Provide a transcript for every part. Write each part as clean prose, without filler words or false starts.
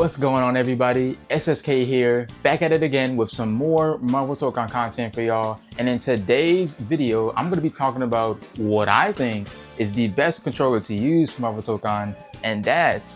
What's going on, everybody? SSK here, back at it again with some more Marvel Tokon content for y'all. And in today's video, I'm going to be talking about what I think is the best controller to use for Marvel Tokon, and that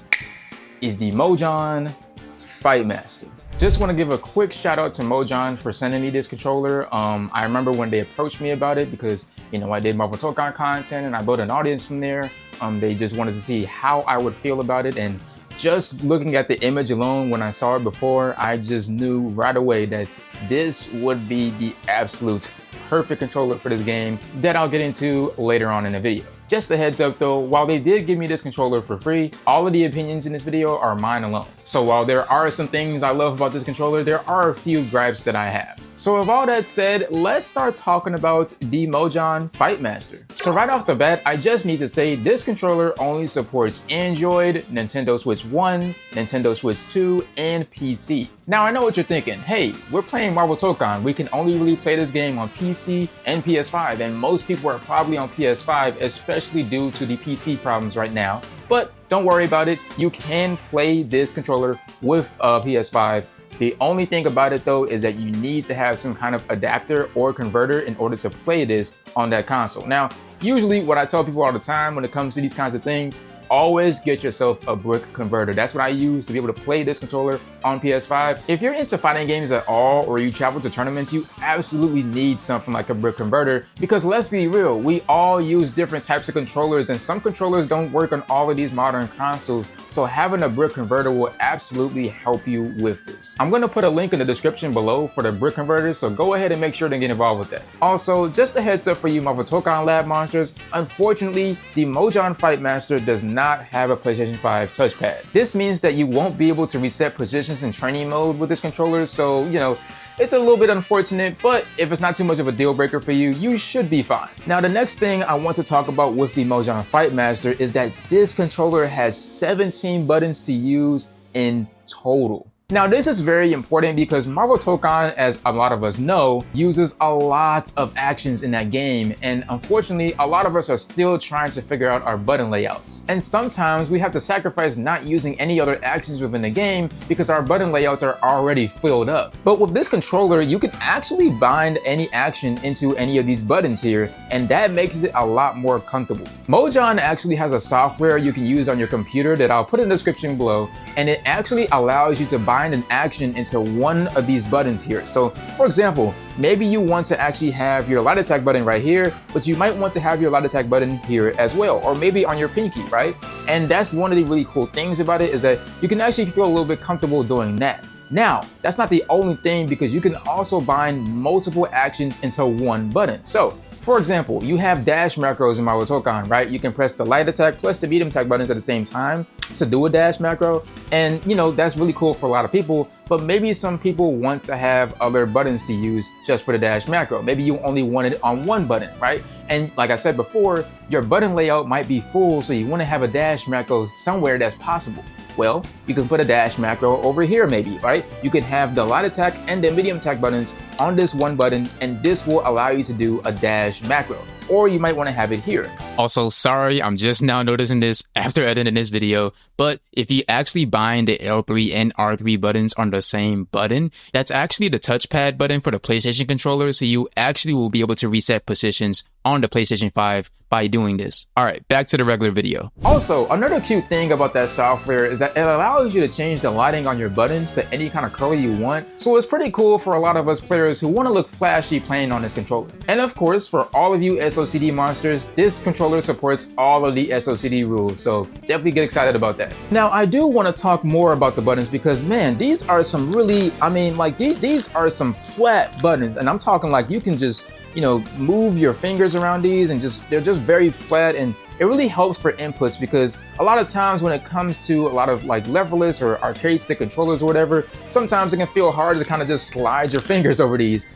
is the MOJHON Fight Master. Just want to give a quick shout out to MOJHON for sending me this controller. I remember when they approached me about it because, you know, I did Marvel Tokon content and I built an audience from there. They just wanted to see how I would feel about it, and just looking at the image alone when I saw it before, I just knew right away that this would be the absolute perfect controller for this game that I'll get into later on in the video. Just a heads up though, while they did give me this controller for free, all of the opinions in this video are mine alone. So while there are some things I love about this controller, there are a few gripes that I have. So with all that said, let's start talking about the MOJHON Fight Master. So right off the bat, I just need to say this controller only supports Android, Nintendo Switch 1, Nintendo Switch 2, and PC. Now I know what you're thinking, hey, we're playing Marvel Tokon, we can only really play this game on PC and PS5, and most people are probably on PS5, especially due to the PC problems right now. But don't worry about it, you can play this controller with a PS5. The only thing about it though is that you need to have some kind of adapter or converter in order to play this on that console. Now, usually what I tell people all the time when it comes to these kinds of things, always get yourself a Brook Converter. That's what I use to be able to play this controller on PS5. If you're into fighting games at all, or you travel to tournaments, you absolutely need something like a Brook Converter, because let's be real, we all use different types of controllers, and some controllers don't work on all of these modern consoles. So having a Brook Converter will absolutely help you with this. I'm gonna put a link in the description below for the Brook Converter, so go ahead and make sure to get involved with that. Also, just a heads up for you Marvel Tokon Lab monsters, unfortunately, the MOJHON Fight Master does not have a PlayStation 5 touchpad. This means that you won't be able to reset positions in training mode with this controller, so, you know, it's a little bit unfortunate, but if it's not too much of a deal breaker for you, you should be fine. Now, the next thing I want to talk about with the MOJHON Fight Master is that this controller has 17 buttons to use in total. Now, this is very important because Marvel Tokon, as a lot of us know, uses a lot of actions in that game, and unfortunately, a lot of us are still trying to figure out our button layouts. And sometimes we have to sacrifice not using any other actions within the game because our button layouts are already filled up. But with this controller, you can actually bind any action into any of these buttons here, and that makes it a lot more comfortable. MOJHON actually has a software you can use on your computer that I'll put in the description below, and it actually allows you to bind an action into one of these buttons here. So for example, maybe you want to actually have your light attack button right here, but you might want to have your light attack button here as well, or maybe on your pinky, right? And that's one of the really cool things about it, is that you can actually feel a little bit comfortable doing that. Now, that's not the only thing, because you can also bind multiple actions into one button. So for example, you have dash macros in Marvel Tokon, right? You can press the light attack plus the medium attack buttons at the same time to do a dash macro. And you know, that's really cool for a lot of people, but maybe some people want to have other buttons to use just for the dash macro. Maybe you only want it on one button, right? And like I said before, your button layout might be full, so you want to have a dash macro somewhere that's possible. Well, you can put a dash macro over here maybe, right? You can have the light attack and the medium attack buttons on this one button, and this will allow you to do a dash macro. Or you might want to have it here. Also, sorry, I'm just now noticing this after editing this video, but if you actually bind the L3 and R3 buttons on the same button, that's actually the touchpad button for the PlayStation controller, so you actually will be able to reset positions on the PlayStation 5 by doing this. All right, back to the regular video. Also, another cute thing about that software is that it allows you to change the lighting on your buttons to any kind of color you want. So it's pretty cool for a lot of us players who want to look flashy playing on this controller. And of course, for all of you SOCD monsters, this controller supports all of the SOCD rules, so definitely get excited about that. Now, I do want to talk more about the buttons because, man, these are some really, I mean, like these are some flat buttons, and I'm talking like you can just, you know, move your fingers around these, and they're just very flat, and it really helps for inputs, because a lot of times when it comes to a lot of like leverless or arcade stick controllers or whatever, sometimes it can feel hard to kind of just slide your fingers over these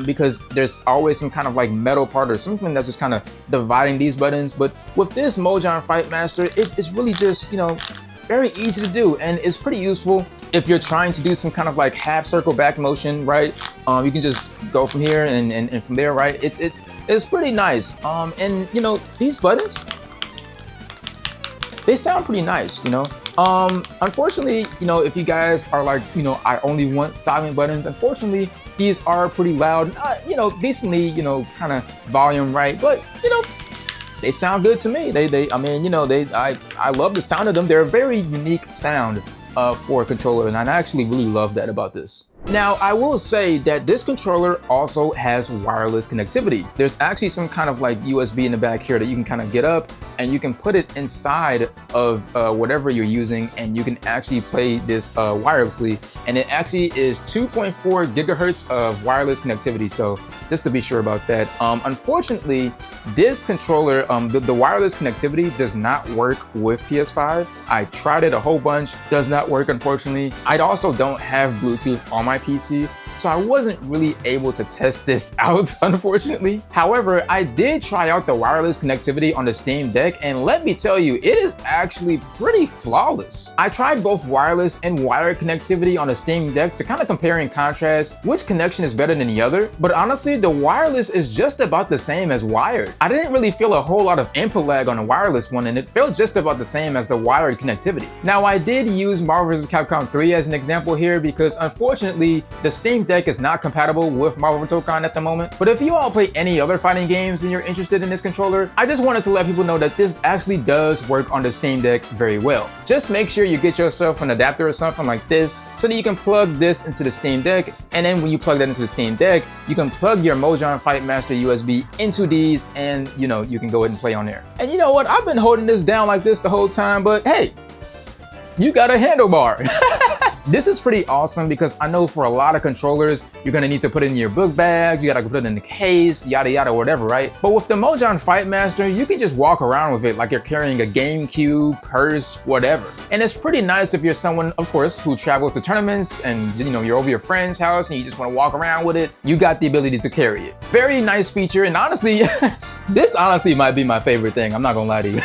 because there's always some kind of like metal part or something that's just kind of dividing these buttons. But with this MOJHON Fight Master, it's really just, you know, very easy to do, and it's pretty useful if you're trying to do some kind of like half circle back motion, right? You can just go from here and from there, right? It's pretty nice. And you know, these buttons, they sound pretty nice, you know. Unfortunately, you know, if you guys are like, you know, I only want silent buttons, unfortunately, these are pretty loud, you know, decently, you know, kind of volume right, but, you know, they sound good to me. I mean, you know, I love the sound of them. They're a very unique sound for a controller, and I actually really love that about this. Now, I will say that this controller also has wireless connectivity. There's actually some kind of like USB in the back here that you can kind of get up and you can put it inside of whatever you're using, and you can actually play this wirelessly. And it actually is 2.4 gigahertz of wireless connectivity. So just to be sure about that. Unfortunately, this controller, the wireless connectivity does not work with PS5. I tried it a whole bunch, does not work, unfortunately. I also don't have Bluetooth on my PC, so I wasn't really able to test this out, unfortunately. However, I did try out the wireless connectivity on the Steam Deck, and let me tell you, it is actually pretty flawless. I tried both wireless and wired connectivity on the Steam Deck to kind of compare and contrast which connection is better than the other, but honestly, the wireless is just about the same as wired. I didn't really feel a whole lot of input lag on the wireless one, and it felt just about the same as the wired connectivity. Now, I did use Marvel vs. Capcom 3 as an example here because unfortunately, the Steam Deck is not compatible with Marvel Tokon at the moment. But if you all play any other fighting games and you're interested in this controller, I just wanted to let people know that this actually does work on the Steam Deck very well. Just make sure you get yourself an adapter or something like this so that you can plug this into the Steam Deck, and then when you plug that into the Steam Deck, you can plug your MOJHON Fight Master USB into these, and you know, you can go ahead and play on there. And you know what? I've been holding this down like this the whole time, but hey, you got a handlebar. This is pretty awesome because I know for a lot of controllers, you're gonna need to put it in your book bags, you gotta put it in the case, yada yada, whatever, right? But with the MOJHON Fight Master, you can just walk around with it like you're carrying a GameCube, purse, whatever. And it's pretty nice if you're someone, of course, who travels to tournaments and you know, you're over your friend's house and you just wanna walk around with it, you got the ability to carry it. Very nice feature, and honestly, this honestly might be my favorite thing, I'm not gonna lie to you.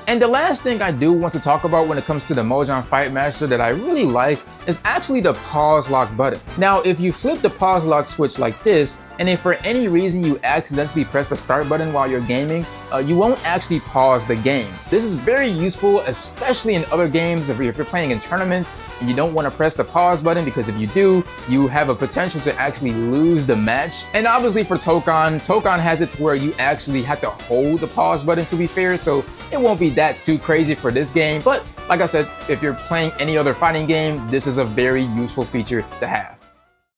And the last thing I do want to talk about when it comes to the MOJHON Fight Master that I really like is actually the pause lock button. Now, if you flip the pause lock switch like this, and if for any reason you accidentally press the start button while you're gaming, you won't actually pause the game. This is very useful, especially in other games if you're playing in tournaments and you don't want to press the pause button, because if you do, you have a potential to actually lose the match. And obviously for Tokon has it to where you actually have to hold the pause button, to be fair, so it won't be that too crazy for this game. But like I said, if you're playing any other fighting game, this is a very useful feature to have.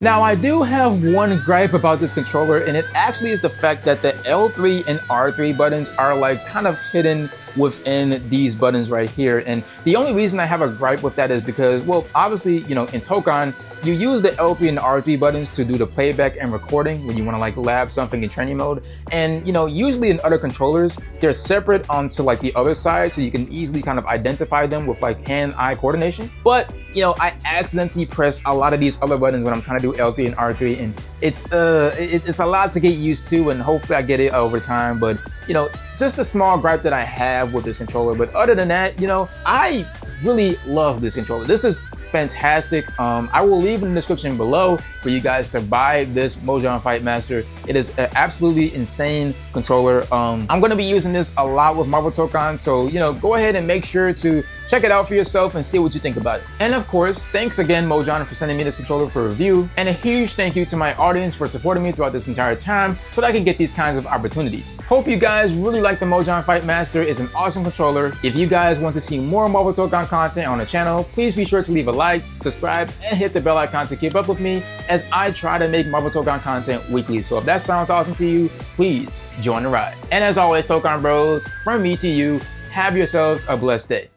Now, I do have one gripe about this controller, and it actually is the fact that the L3 and R3 buttons are like kind of hidden within these buttons right here. And the only reason I have a gripe with that is because, well, obviously, you know, in Tokon, you use the L3 and the R3 buttons to do the playback and recording when you want to like lab something in training mode. And, you know, usually in other controllers, they're separate onto like the other side, so you can easily kind of identify them with like hand-eye coordination. But, you know, I accidentally press a lot of these other buttons when I'm trying to do L3 and R3, and it's a lot to get used to, and hopefully I get it over time. But, you know, just a small gripe that I have with this controller. But other than that, you know, I really love this controller. This is fantastic. I will leave in the description below for you guys to buy this MOJHON Fight Master. It is an absolutely insane controller. I'm going to be using this a lot with Marvel Tokon, so you know, go ahead and make sure to check it out for yourself and see what you think about it. And of course, thanks again MOJHON for sending me this controller for review, and a huge thank you to my audience for supporting me throughout this entire time so that I can get these kinds of opportunities. Hope you guys really like the MOJHON Fight Master. It's an awesome controller. If you guys want to see more Marvel Tokon content on the channel, please be sure to leave a like, subscribe, and hit the bell icon to keep up with me as I try to make Marvel Tokon content weekly. So if that sounds awesome to you, please join the ride. And as always, Tokon Bros, from me to you, have yourselves a blessed day.